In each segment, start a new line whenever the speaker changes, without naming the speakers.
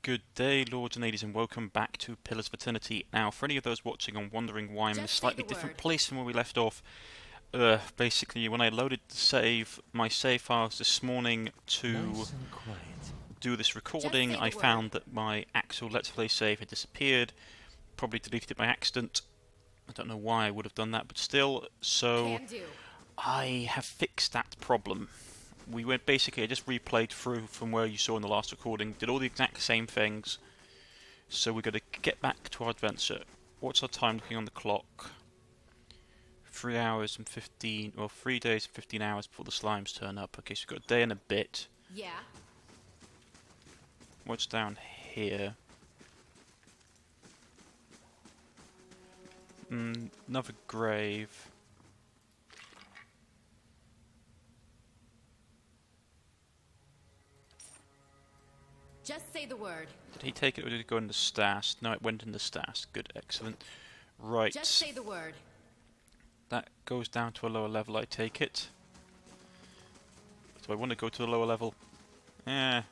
Good day, lords and ladies, and welcome back to Pillars of Eternity. Now, for any of those watching and wondering why I'm in a slightly different place from where we left off, basically, when I loaded my save files this morning to do this recording, I found that my actual Let's Play save had disappeared. Probably deleted it by accident. I don't know why I would have done that, but still. So, I have fixed that problem. I just replayed through from where you saw in the last recording, did all the exact same things, so we're going to get back to our adventure. What's our time looking on the clock? 3 hours and 15, well 3 days and 15 hours before the slimes turn up. Okay, so we've got a day and a bit.
Yeah.
What's down here? Another grave.
Just say the word.
Did he take it or did it go in the stash? No, it went in the stash. Good, excellent. Right.
Just say the word.
That goes down to a lower level, I take it. Do I want to go to the lower level? Can't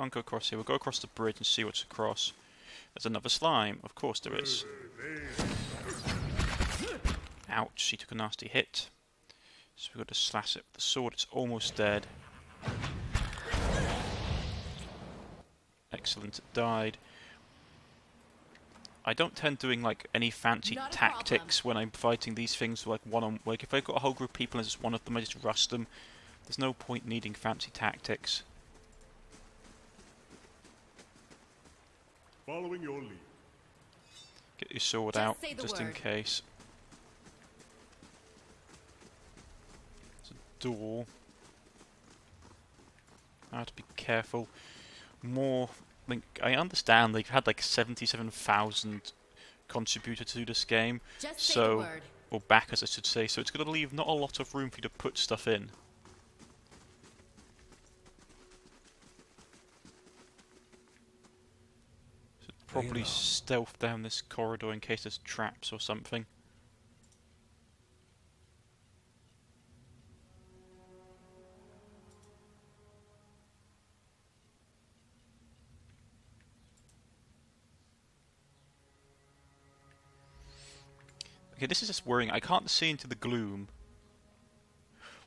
go across here. We'll go across the bridge and see what's across. There's another slime. Of course there is. Ouch, he took a nasty hit. So we've got to slash it with the sword. It's almost dead. Excellent, it died. I don't tend doing like any fancy tactics when I'm fighting these things like like if I've got a whole group of people and it's just one of them, I just rush them. There's no point needing fancy tactics.
Following your lead.
Get your sword out just in case. There's a door. I have to be careful. More, like, I understand they've had like 77,000 contributors to this game, or backers I should say, so it's going to leave not a lot of room for you to put stuff in. So probably stealth down this corridor in case there's traps or something. Okay, this is just worrying. I can't see into the gloom.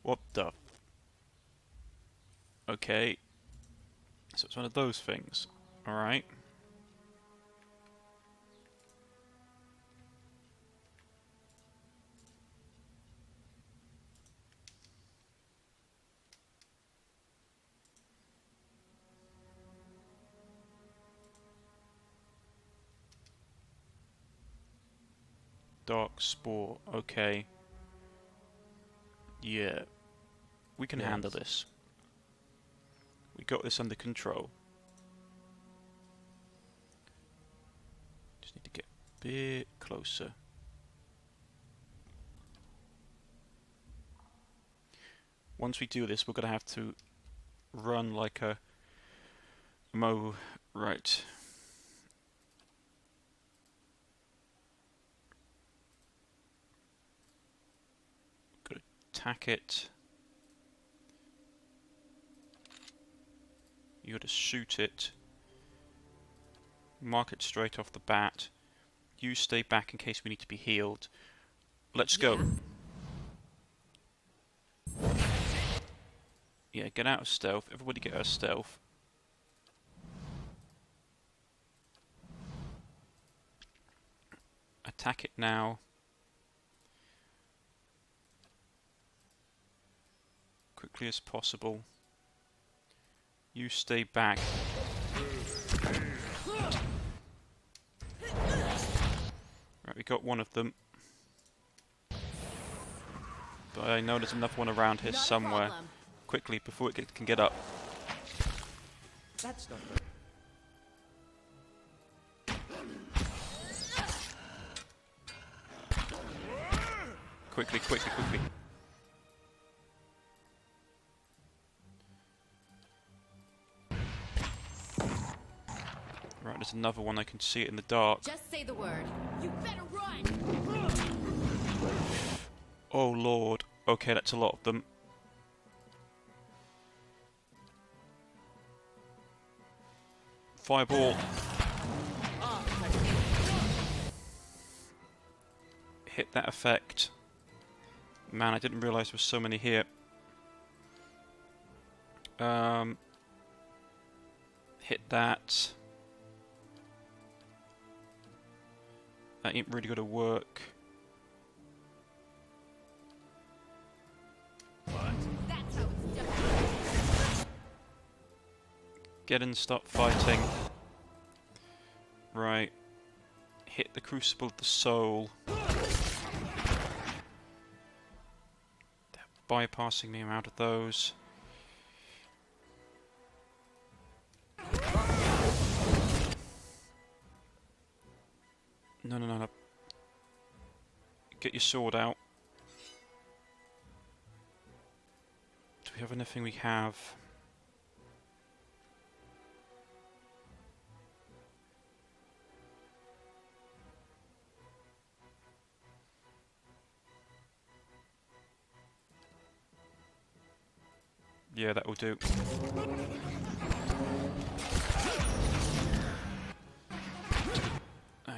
What the? Okay. So it's one of those things. Alright. Dark Spore, okay. Yeah. We can handle this. We got this under control. Just need to get a bit closer. Once we do this, we're going to have to run like a right. Attack it. You got to shoot it. Mark it straight off the bat. You stay back in case we need to be healed. Let's go. Yeah, get out of stealth. Everybody get out of stealth. Attack it now. Quickly as possible. You stay back. Right, we got one of them. But I know there's another one around here somewhere. Quickly, before it can get up.
That's not
Quickly, quickly, quickly. Right, there's another one. I can see it in the dark.
Just say the word. You better run.
Oh lord. Okay, that's a lot of them. Fireball. Hit that effect. Man, I didn't realise there were so many here. Hit that. That ain't really gonna work.
That's how it's done.
Get in, stop fighting. Right. Hit the Crucible of the Soul. They're bypassing me out of those. No, no, no, no. Get your sword out. Do we have anything we have? Yeah, that will do.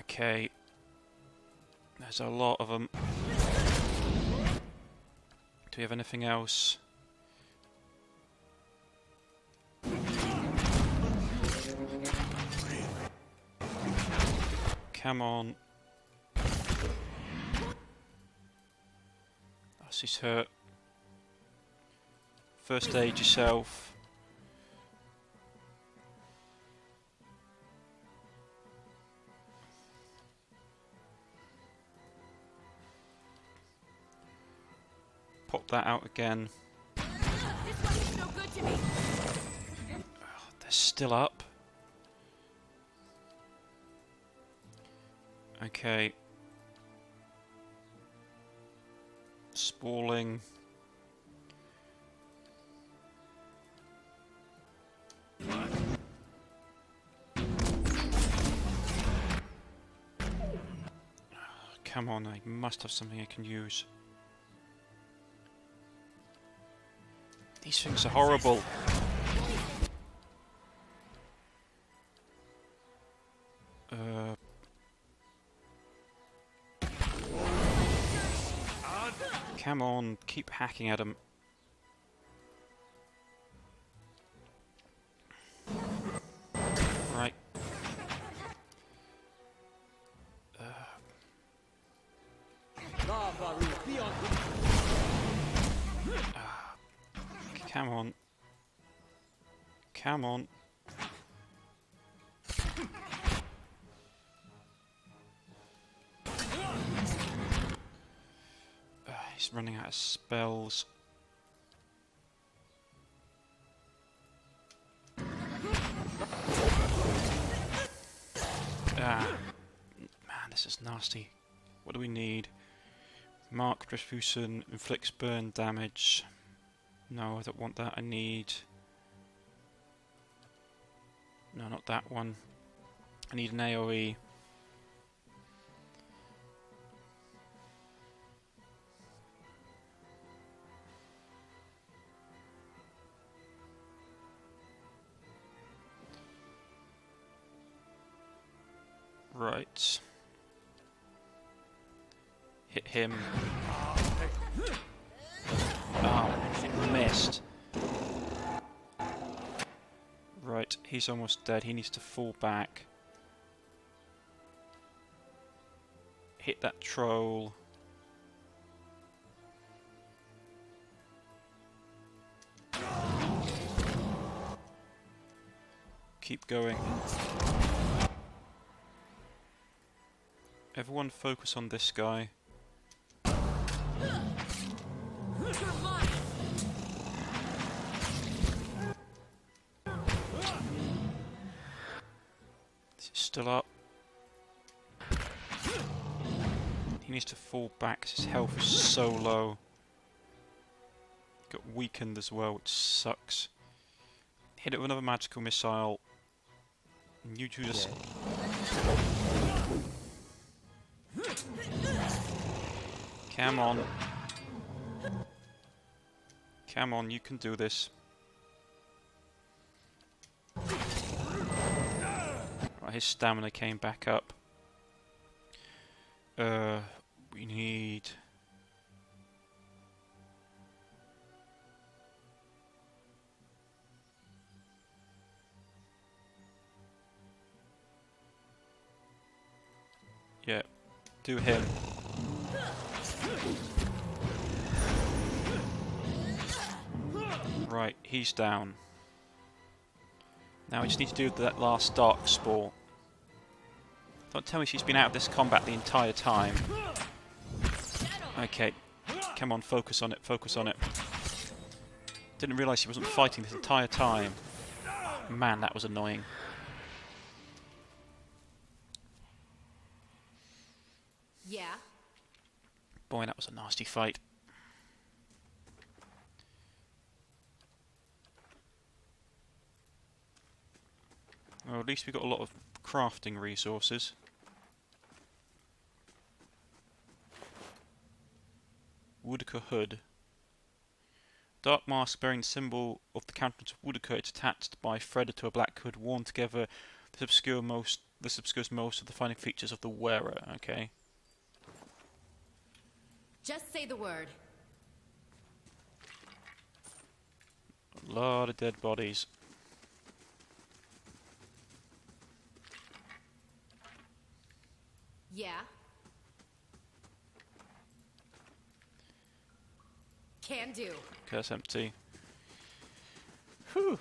Okay. There's a lot of them. Do we have anything else? Come on. Oh, she's hurt. First aid yourself. Pop that out again.
This one is no good to me.
Oh, they're still up. Okay. Spalling. Come on, I must have something I can use. These things are horrible. Come on, keep hacking at them. Right. Come on. Come on. He's running out of spells. Man, this is nasty. What do we need? Mark distribution inflicts burn damage. No, I don't want that. I need... No, not that one. I need an AoE. Right. Hit him. Oh, it missed. Right, he's almost dead. He needs to fall back. Hit that troll. Keep going. Everyone focus on this guy. Is it still up? He needs to fall back 'cause his health is so low. He got weakened as well, which sucks. Hit it with another magical missile. And you two just... Come on. Come on, you can do this. Right, his stamina came back up. We need... Yeah, do him. Right, he's down. Now I just need to do that last dark spore. Don't tell me she's been out of this combat the entire time. Okay, come on, focus on it, focus on it. Didn't realise she wasn't fighting this entire time. Man, that was annoying.
Yeah.
Boy, that was a nasty fight. Well, at least we got a lot of crafting resources. Woodker hood. Dark mask bearing the symbol of the countenance of Woodker. It's attached by threaded to a black hood. Worn together, this obscures most of the defining features of the wearer. Okay.
Just say the word.
A lot of dead bodies.
Yeah. Can do.
Curse empty. Whew.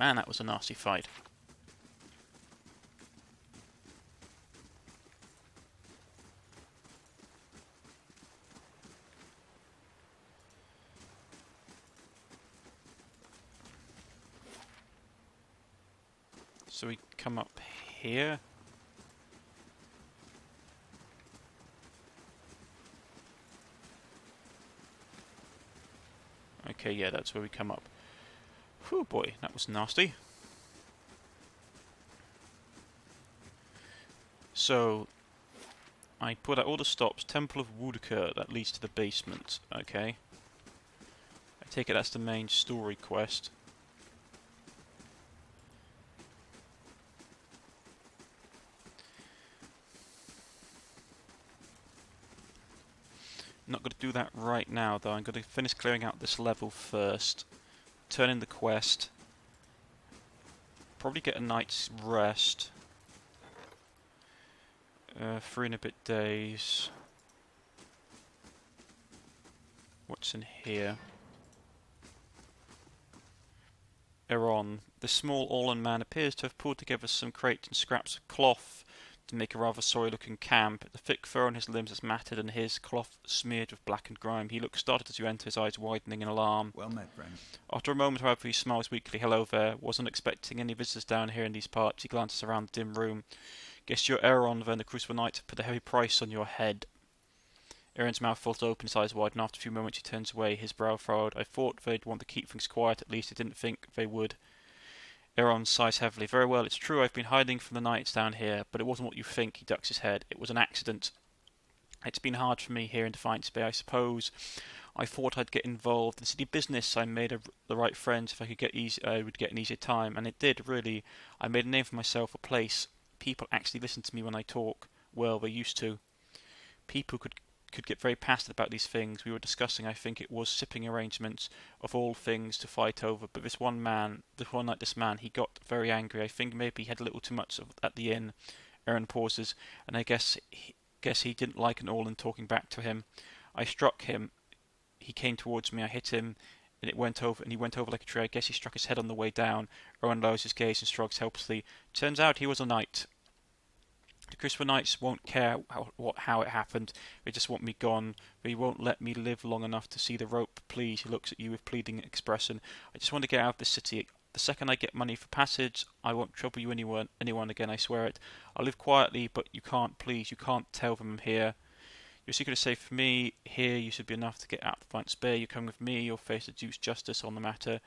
Man, that was a nasty fight. So we come up here. Okay, yeah, that's where we come up. Whew, boy, that was nasty. So, I put out all the stops. Temple of Woodker, that leads to the basement. Okay. I take it that's the main story quest. Not going to do that right now though. I'm going to finish clearing out this level first, turn in the quest, probably get a night's rest, 3 and a bit days. What's in here? Eron, the small Orlan man appears to have pulled together some crates and scraps of cloth to make a rather sorry-looking camp. The thick fur on his limbs is matted and his cloth smeared with blackened grime. He looks startled as you enter, his eyes widening in alarm.
Well met, friend.
After a moment, however, he smiles weakly. Hello there. Wasn't expecting any visitors down here in these parts. He glances around the dim room. Guess you're Aaron, then the Crucible-Knight put a heavy price on your head. Aaron's mouth falls open, his eyes wide, and after a few moments he turns away, his brow furrowed. I thought they'd want to keep things quiet, at least I didn't think they would. Aaron sighs heavily. Very well, it's true I've been hiding from the knights down here, but it wasn't what you think. He ducks his head. It was an accident. It's been hard for me here in Defiance Bay, I suppose. I thought I'd get involved in city business. I made the right friends. If I would get an easier time, and it did, really. I made a name for myself, a place. People actually listen to me when I talk. Well, they used to. People could get very passionate about these things. We were discussing, I think it was, shipping arrangements of all things to fight over. But this one man, he got very angry. I think maybe he had a little too much at the inn. Aaron pauses, and I guess he didn't like an Orlan talking back to him. I struck him. He came towards me. I hit him, and he went over like a tree. I guess he struck his head on the way down. Aaron lowers his gaze and shrugs helplessly. Turns out he was a knight. The Crucible Knights won't care how it happened. They just want me gone. They won't let me live long enough to see the rope. Please, he looks at you with pleading expression. I just want to get out of this city. The second I get money for passage, I won't trouble you anyone again, I swear it. I'll live quietly, but you can't, please, you can't tell them I'm here. Your secret is safe for me. Here you should be enough to get out of the fight. Spare, you come with me, you'll face the Duke's justice on the matter.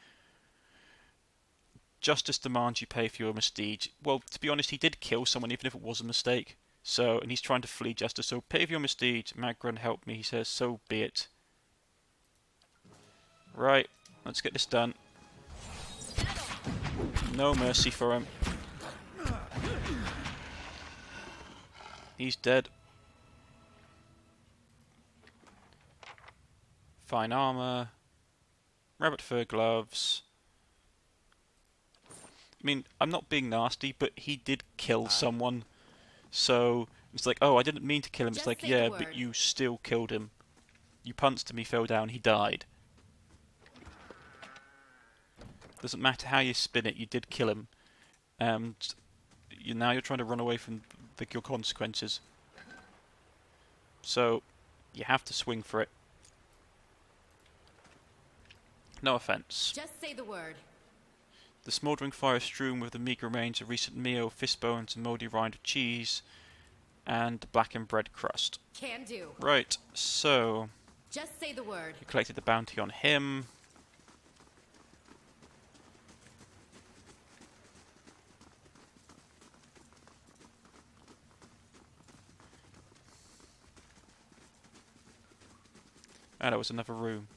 Justice demands you pay for your misdeed. Well, to be honest, he did kill someone, even if it was a mistake. So, and he's trying to flee justice. So, pay for your misdeed. Magran, help me, he says. So be it. Right, let's get this done. No mercy for him. He's dead. Fine armor. Rabbit fur gloves. I mean, I'm not being nasty, but he did kill someone. So, it's like, oh, I didn't mean to kill him. It's like, yeah, but you still killed him. You punched him, he fell down, he died. Doesn't matter how you spin it, you did kill him. And now you're trying to run away from your consequences. So, you have to swing for it. No offense.
Just say the word.
The smouldering fire strewn with the meagre remains of recent meal, fish bones, and mouldy rind of cheese, and blackened bread crust.
Can do.
Right, so
Just say the word.
you collected the bounty on him. And there was another room.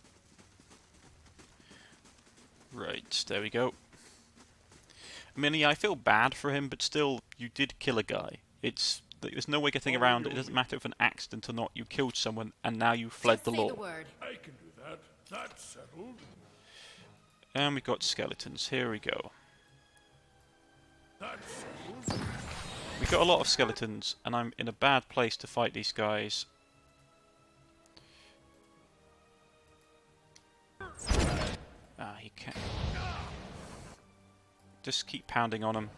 Right, there we go. I mean, yeah, I feel bad for him, but still, you did kill a guy. There's no way getting around it. It doesn't matter if an accident or not. You killed someone, and now you fled the law.
Just say the word.
I can do that. That's settled.
And we've got skeletons. Here we go.
That's settled.
We've got a lot of skeletons, and I'm in a bad place to fight these guys. Ah, he can't. Just keep pounding on him.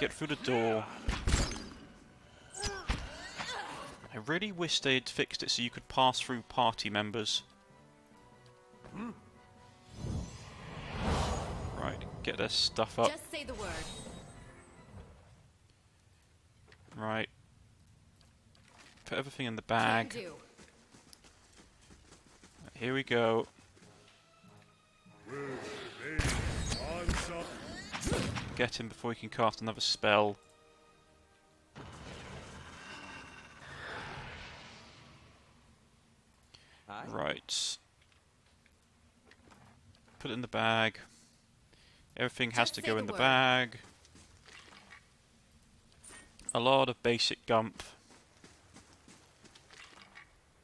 Get through the door. I really wish they'd fixed it so you could pass through party members. Right, get their stuff up.
Just say the word.
Right. Put everything in the
Can
bag.
do.
Here we go. Get him before he can cast another spell. Right. Put it in the bag. Everything has to go in the bag. A lot of basic gump.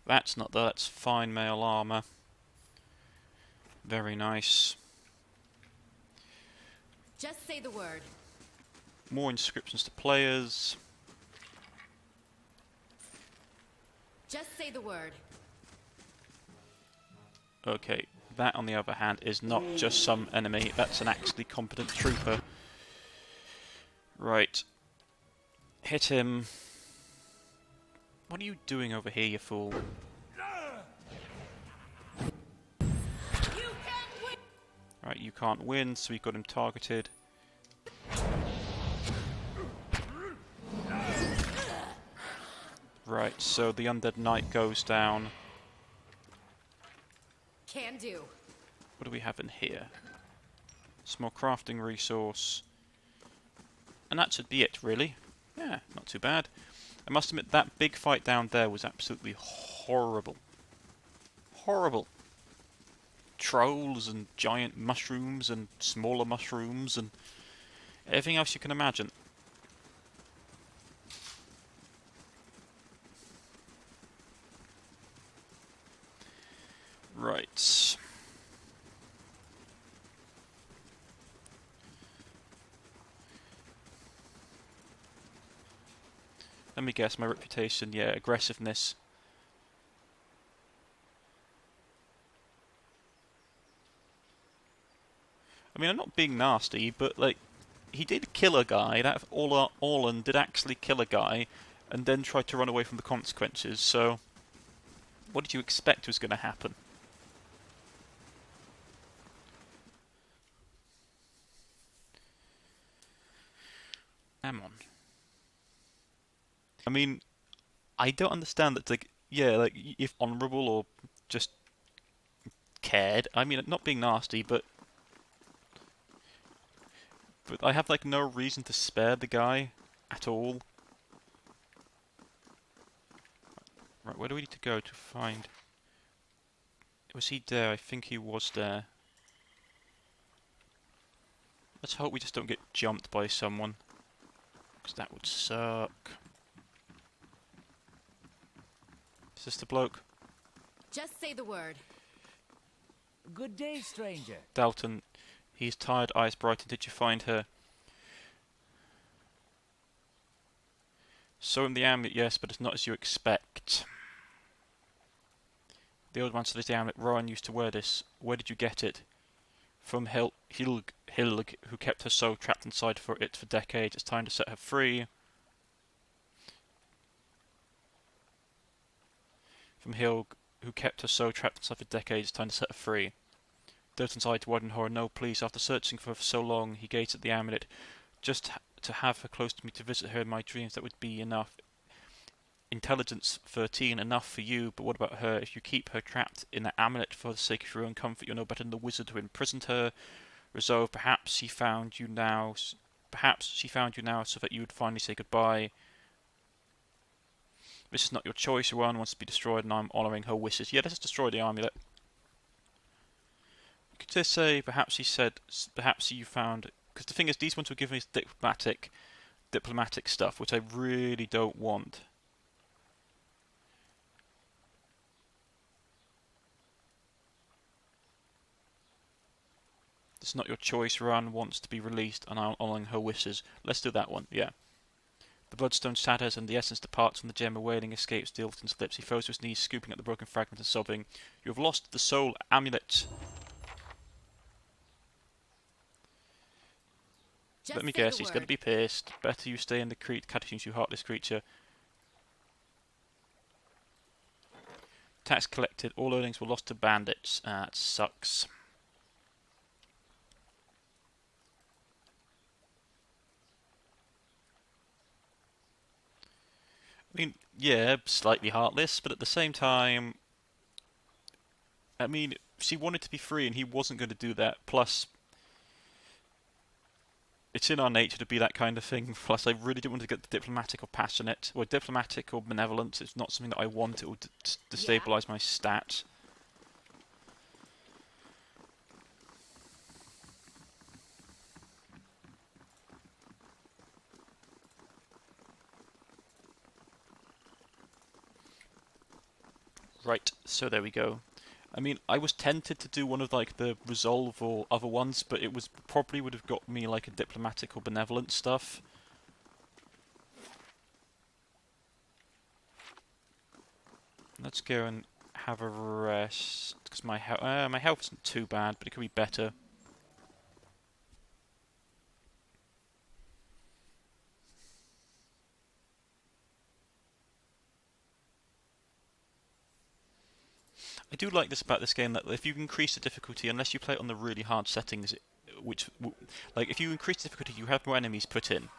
That's fine mail armor. Very nice.
Just say the word.
More inscriptions to players.
Just say the word.
Okay, that on the other hand is not just some enemy, that's an actually competent trooper. Right. Hit him. What are you doing over here, you fool? Right, you can't win, so we've got him targeted. Right, so the undead knight goes down.
Can do.
What do we have in here? Small crafting resource. And that should be it, really. Yeah, not too bad. I must admit, that big fight down there was absolutely horrible. Horrible. Trolls and giant mushrooms and smaller mushrooms and everything else you can imagine. Right. Let me guess, my reputation, yeah, aggressiveness. I mean, I'm not being nasty, but, like, he did kill a guy, that Orlan did actually kill a guy, and then tried to run away from the consequences, so what did you expect was going to happen? Come on. I mean, I don't understand that, like, yeah, like, if honourable or just cared, I mean, not being nasty, but I have, like, no reason to spare the guy at all. Right, where do we need to go to find... Was he there? I think he was there. Let's hope we just don't get jumped by someone. Because that would suck. Is this the bloke?
Just say the word.
Good day, stranger.
Dalton. He's tired, eyes brightened. Did you find her? So in the amulet, yes, but it's not as you expect. The old man said the amulet. Rowan used to wear this. Where did you get it? From Hilg, who kept her soul trapped inside for it for decades. It's time to set her free. From Hilg, who kept her soul trapped inside for decades. It's time to set her free. Dalton's eyed wide in horror. No, please. After searching for her for so long, he gazed at the amulet. Just to have her close to me, to visit her in my dreams, that would be enough. Intelligence 13, enough for you, but what about her? If you keep her trapped in that amulet for the sake of your own comfort, you're no better than the wizard who imprisoned her. Resolve, perhaps she found you now so that you would finally say goodbye. This is not your choice. Rowan wants to be destroyed, and I'm honouring her wishes. Yeah, let's destroy the amulet. You could just say, perhaps he said, perhaps you found... Because the thing is, these ones were giving us diplomatic stuff, which I really don't want. It's not your choice. Rowan wants to be released, and I'm honouring her wishes. Let's do that one, yeah. The bloodstone shatters, and the essence departs from the gem. A wailing escapes Dalton's lips. He falls to his knees, scooping at the broken fragment and sobbing. You have lost the soul amulet. Let me guess, he's going to be pissed. Better you stay in the catacombs, you heartless creature. Tax collected. All earnings were lost to bandits. That sucks. I mean, yeah, slightly heartless, but at the same time, I mean, she wanted to be free and he wasn't going to do that. Plus, it's in our nature to be that kind of thing. Plus, I really didn't want to get diplomatic or passionate. Or diplomatic or benevolent. It's not something that I want. It will destabilise my stats. Right, so there we go. I mean, I was tempted to do one of like the resolve or other ones, but it was probably would have got me like a diplomatic or benevolent stuff. Let's go and have a rest because my health isn't too bad, but it could be better. I do like this about this game, that if you increase the difficulty, unless you play it on the really hard settings, like if you increase the difficulty, you have more enemies put in.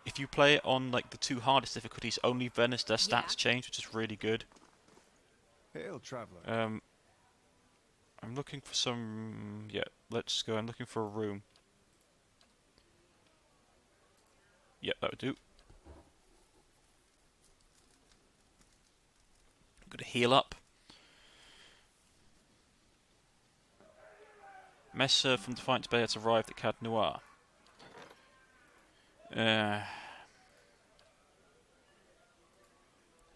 If you play it on like the two hardest difficulties, only then is their stats change, which is really good.
Hail, traveler.
I'm looking for some. Yeah, let's go. I'm looking for a room. Yep, that would do. I'm gonna heal up. Messer from Defiance Bay has arrived at Cad Noir.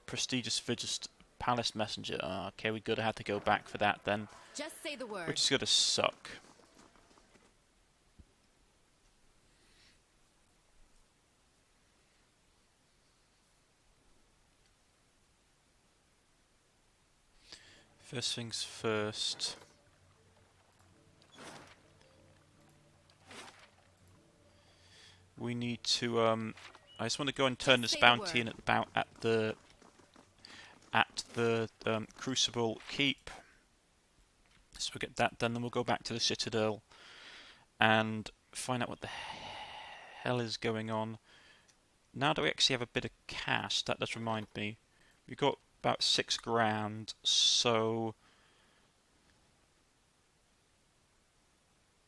Prestigious Vigist Palace Messenger. Okay, we're gonna have to go back for that then.
Just say the word.
Which is gonna suck. First things first. We need to. I just want to go and turn this bounty in at the Crucible Keep. So we'll get that done. Then we'll go back to the Citadel and find out what the hell is going on. Now that we actually have a bit of cash, that does remind me. We got about £6 grand, so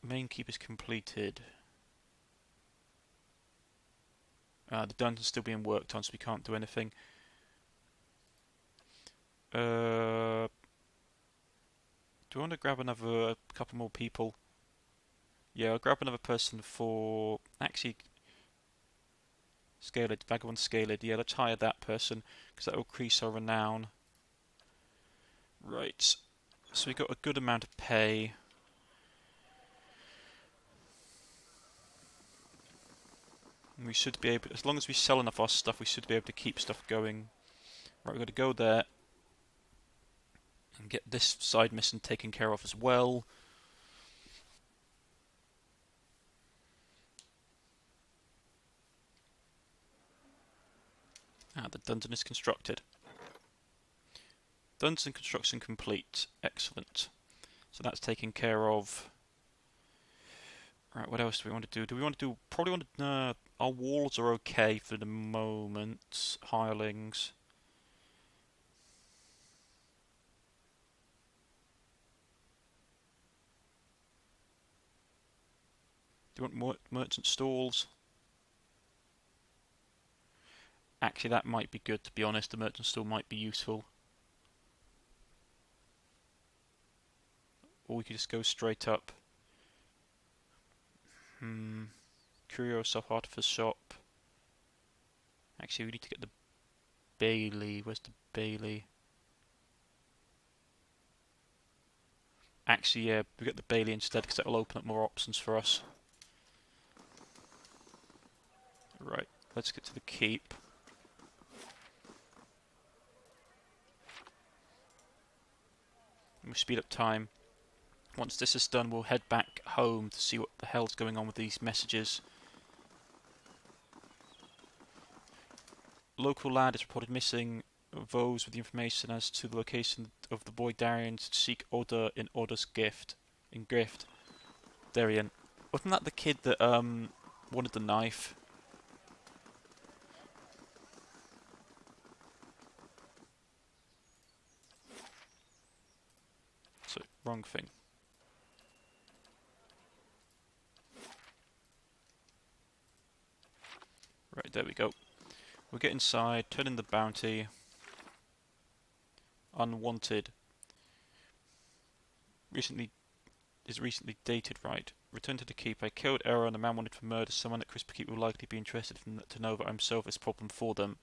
main keep is completed. The dungeon's still being worked on, so we can't do anything. Do I want to grab another couple more people? Yeah, I'll grab another person for actually Scaled, Vagabond Scaled. Yeah, let's hire that person because that will increase our renown. Right. So we got a good amount of pay. And we should be able, as long as we sell enough of our stuff, we should be able to keep stuff going. Right, we've got to go there and get this side mission taken care of as well. Ah, the dungeon is constructed. Dungeon construction complete. Excellent. So that's taken care of. Right, what else do we want to do? Do we want to do... Probably want to... our walls are okay for the moment. Hirelings. Do you want merchant stalls? Actually, that might be good, to be honest. The merchant stall might be useful. Or we could just go straight up. Curio Soft Artifice Shop. Actually, we need to get the Bailey. Where's the Bailey? Actually, yeah, we get the Bailey instead because that will open up more options for us. Right, let's get to the keep. We'll speed up time. Once this is done, we'll head back home to see what the hell's going on with these messages. Local lad is reported missing. Those with the information as to the location of the boy Darian to seek order in Order's gift. Darian. Wasn't that the kid that wanted the knife? So, wrong thing. Right, there we go. We'll get inside, turn in the bounty. Unwanted. Recently dated, right. Return to the keep. I killed Aaron, a man wanted for murder, someone at Crisp Keep will likely be interested to know that I'm solve this problem for them.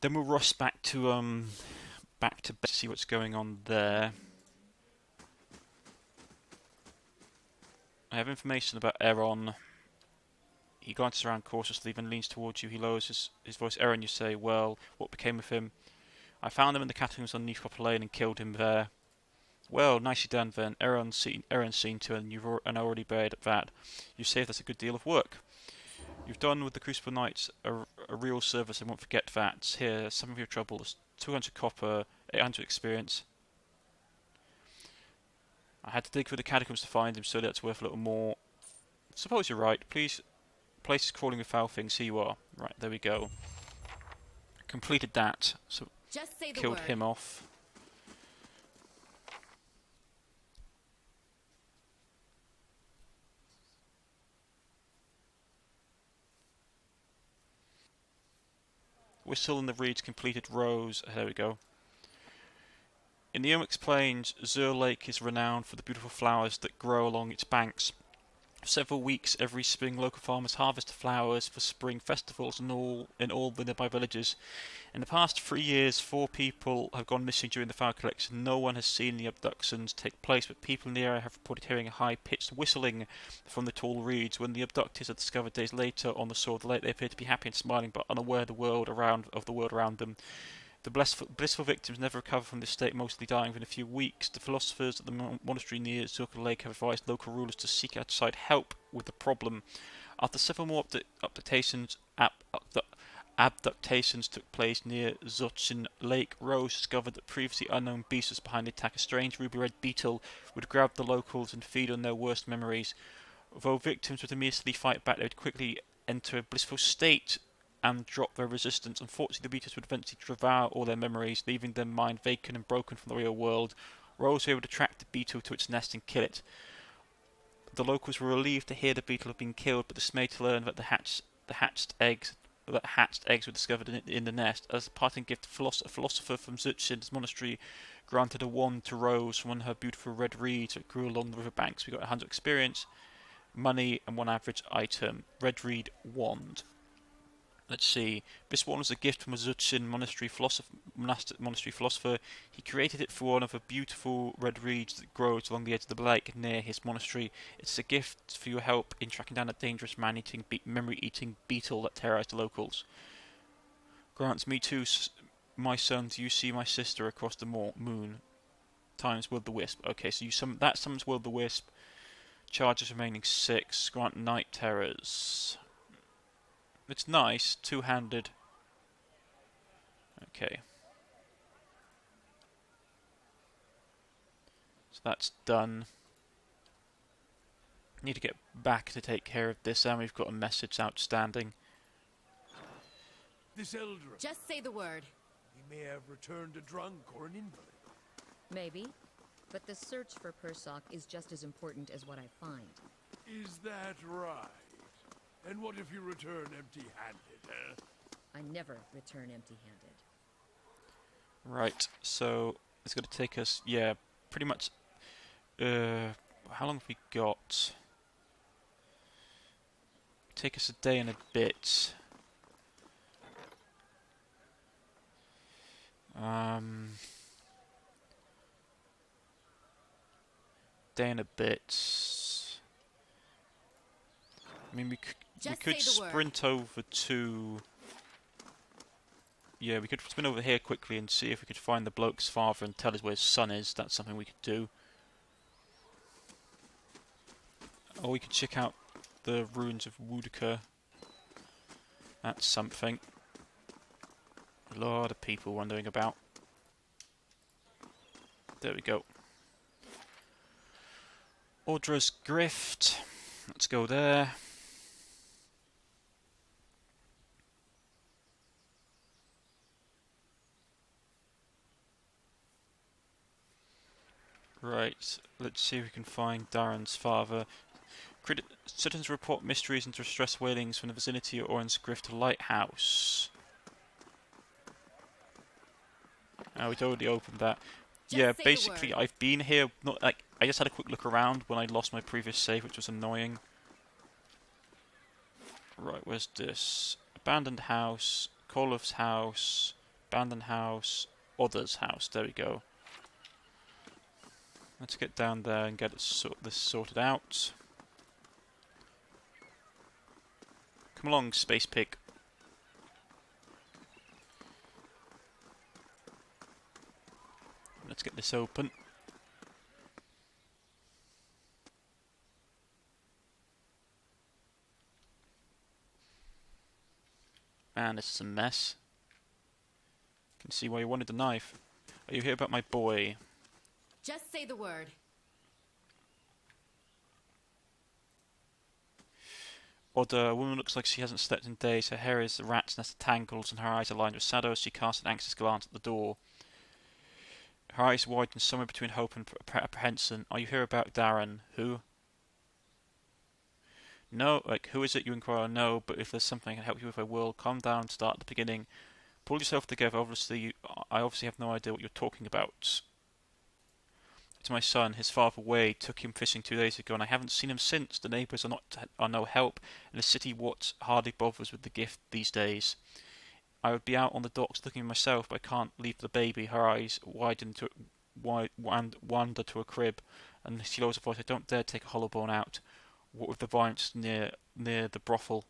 Then we'll rush back to see what's going on there. I have information about Aaron. He glances around cautiously, then leans towards you. He lowers his voice. Aaron, you say, well, what became of him? I found him in the catacombs underneath Copper Lane and killed him there. Well, nicely done then. Aaron's seen to, and I already buried at that. You saved us a good deal of work. You've done with the Crucible Knights a real service, I won't forget that. Here, some of your troubles. 200 copper, 800 experience. I had to dig through the catacombs to find him, so that's worth a little more. Suppose you're right. Please, place is crawling with foul things. Here you are. Right, there we go. Completed that. So
Just say the
killed
word.
him off. Whistle in the reeds completed rows. There we go. In the Oryx Plains, Zur Lake is renowned for the beautiful flowers that grow along its banks. For several weeks every spring, local farmers harvest the flowers for spring festivals in all the nearby villages. In the past 3 years, 4 people have gone missing during the flower collection. No one has seen the abductions take place, but people in the area have reported hearing a high-pitched whistling from the tall reeds. When the abductees are discovered days later on the shore of the lake, they appear to be happy and smiling, but unaware of the world around them. The blissful victims never recover from this state, mostly dying within a few weeks. The philosophers at the monastery near Zirka Lake have advised local rulers to seek outside help with the problem. After several more abductations took place near Zochin Lake, Rose discovered that previously unknown beast was behind the attack. A strange ruby-red beetle would grab the locals and feed on their worst memories. Though victims would immediately fight back, they would quickly enter a blissful state and drop their resistance. Unfortunately, the beetles would eventually devour all their memories, leaving their mind vacant and broken from the real world. Rose was able to track the beetle to its nest and kill it. The locals were relieved to hear the beetle had been killed, but dismayed to learn that the hatched eggs were discovered in the nest. As a parting gift, a philosopher from Zutschen's monastery granted a wand to Rose from one of her beautiful red reeds that grew along the riverbanks. We got 100 experience, money, and one average item. Red reed wand. Let's see. This one was a gift from a Zutschen monastery philosopher. He created it for one of the beautiful red reeds that grows along the edge of the lake near his monastery. It's a gift for your help in tracking down a dangerous memory-eating beetle that terrorized the locals. Grants me too, my son, do you see my sister across the moon? Times Will-o'-the-Wisp. Okay, so that summons Will-o'-the-Wisp. Charges remaining 6. Grant night terrors. It's nice, two-handed. Okay. So that's done. Need to get back to take care of this, and we've got a message outstanding.
This elder,
Just say the word.
he may have returned a drunk or an invalid.
Maybe. But the search for Persock is just as important as what I find.
Is that right? And what if you return empty-handed, eh?
I never return empty-handed.
Right, so it's going to take us, yeah, pretty much. How long have we got? Take us a day and a bit. Day and a bit. I mean, we could sprint over to. Yeah, we could spin over here quickly and see if we could find the bloke's father and tell us where his son is. That's something we could do. Or we could check out the ruins of Wudiker. That's something. A lot of people wandering about. There we go. Audra's Grift. Let's go there. Right, let's see if we can find Darren's father. Citizens report mysteries and distress wailings from the vicinity of Oren's Grift Lighthouse. Oh, we'd already opened that. Yeah, basically, I've been here. Not like I just had a quick look around when I lost my previous save, which was annoying. Right, where's this? Abandoned house, Kolof's house, abandoned house, Other's house. There we go. Let's get down there and get this sorted out. Come along, Space Pig. Let's get this open. Man, this is a mess. Can see why you wanted the knife. Are you here about my boy?
Just say the word.
Oda, a woman looks like she hasn't slept in days. Her hair is a rat's nest of tangles and her eyes are lined with shadows. She casts an anxious glance at the door. Her eyes widen somewhere between hope and apprehension. Are you here about Darren? Who? No, like, who is it, you inquire? No, but if there's something I can help you with, I will. Calm down and start at the beginning. Pull yourself together. I obviously have no idea what you're talking about. It's my son. His father, Wade, took him fishing 2 days ago, and I haven't seen him since. The neighbours are no help, and the city hardly bothers with the gift these days. I would be out on the docks looking at myself, but I can't leave the baby. Her eyes wander to a crib, and she lowers her voice. I don't dare take a hollow bone out. What with the violence near the brothel?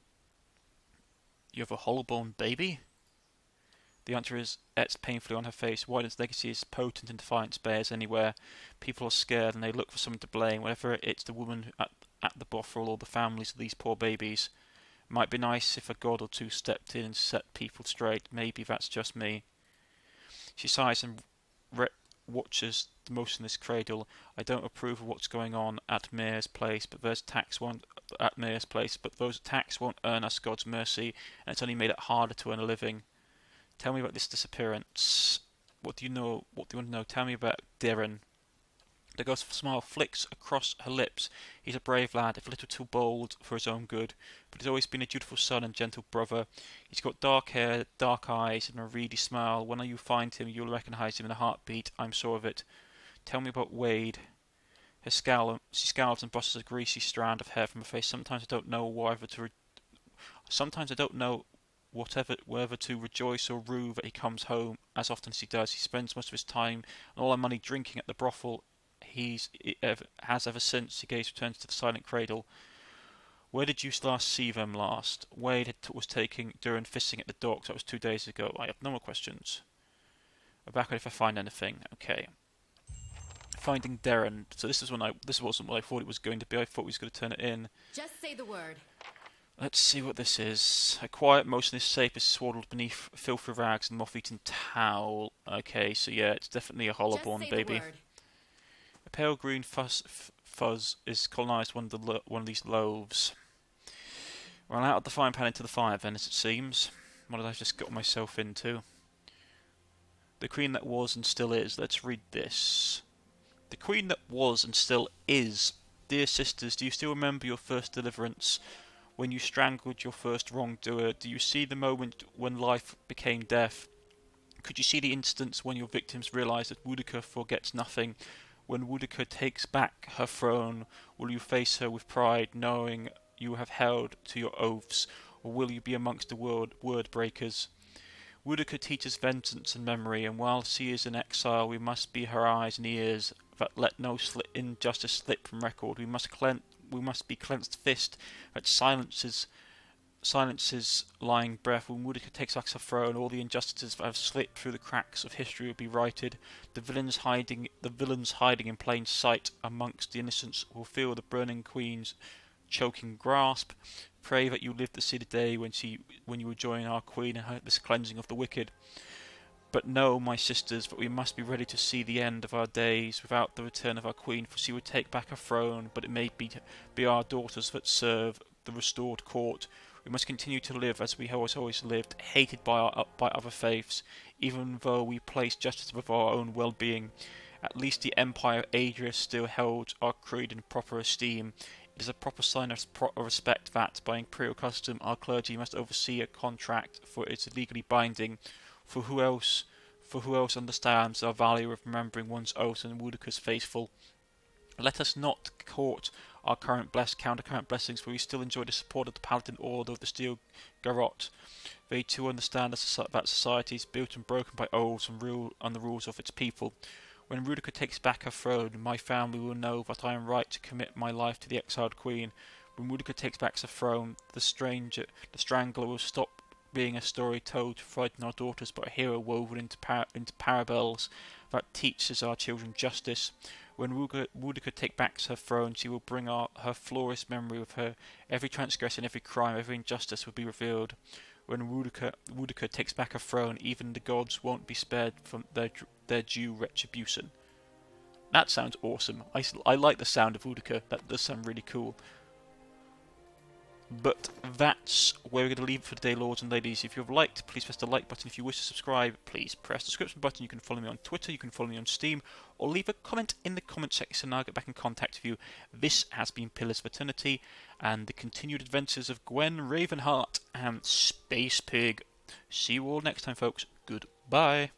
You have a hollow bone baby? The answer is etched painfully on her face. Wyden's legacy is potent and defiance bears anywhere. People are scared and they look for someone to blame, whether it's the woman at the brothel or the families of these poor babies. Might be nice if a god or two stepped in and set people straight. Maybe that's just me. She sighs and watches the motionless cradle. I don't approve of what's going on at Mayor's Place, but those attacks won't earn us God's mercy, and it's only made it harder to earn a living. Tell me about this disappearance. What do you know? What do you want to know? Tell me about Darren. The ghost's smile flicks across her lips. He's a brave lad, if a little too bold for his own good, but he's always been a dutiful son and gentle brother. He's got dark hair, dark eyes, and a reedy smile. When you find him, you'll recognize him in a heartbeat. I'm sure of it. Tell me about Wade. She scowls and brushes a greasy strand of hair from her face. Sometimes I don't know whether to rejoice or rue that he comes home as often as he does. He spends most of his time and all our money drinking at the brothel has ever since he returns to the silent cradle. Where did you last see them last? Wade was taking Duran fishing at the docks. That was 2 days ago. I have no more questions. I'm back if I find anything. Okay. Finding Darren. So this wasn't what I thought it was going to be. I thought he was going to turn it in.
Just say the word.
Let's see what this is. A quiet, motionless safe is swaddled beneath filthy rags and moth-eaten towel. Okay, so yeah, it's definitely a hollowborn baby. A pale green fuzz is colonised one of these loaves. Run out of the frying pan into the fire then, as it seems. What did I just got myself into? The queen that was and still is. Let's read this. The queen that was and still is. Dear sisters, do you still remember your first deliverance? When you strangled your first wrongdoer? Do you see the moment when life became death? Could you see the instance when your victims realised that Woodica forgets nothing? When Woodica takes back her throne, will you face her with pride, knowing you have held to your oaths, or will you be amongst the word breakers? Woodica teaches vengeance and memory, and while she is in exile, we must be her eyes and ears, that let no injustice slip from record. We must be clenched fist that silences lying breath. When Woodica takes back her throne, all the injustices that have slipped through the cracks of history will be righted. The villains hiding in plain sight amongst the innocents will feel the burning queen's choking grasp. Pray that you live to see the day when you will join our queen in this cleansing of the wicked. But know, my sisters, that we must be ready to see the end of our days without the return of our queen, for she would take back her throne, but it may be our daughters that serve the restored court. We must continue to live as we always lived, hated by other faiths, even though we place justice above our own well-being. At least the empire of Adria still held our creed in proper esteem. It is a proper sign of respect that, by imperial custom, our clergy must oversee a contract, for it is legally binding. For who else understands the value of remembering one's oath and Woodica's faithful? Let us not court our current counter-current blessings, for we still enjoy the support of the Paladin Order of the Steel Garrote. They too understand that society is built and broken by oaths and the rules of its people. When Woodica takes back her throne, my family will know that I am right to commit my life to the exiled queen. When Woodica takes back her throne, the strangler will stop being a story told to frighten our daughters, but a hero woven into parables that teaches our children justice. When Woodica takes back her throne, she will bring her flawless memory with her. Every transgression, every crime, every injustice will be revealed. When Woodica takes back her throne, even the gods won't be spared from their due retribution. That sounds awesome. I like the sound of Woodica. That does sound really cool. But that's where we're going to leave it for today, lords and ladies. If you've liked, please press the like button. If you wish to subscribe, please press the subscription button. You can follow me on Twitter, you can follow me on Steam, or leave a comment in the comment section and I'll get back in contact with you. This has been Pillars of Eternity and the continued adventures of Gwen Ravenheart and Space Pig. See you all next time, folks. Goodbye.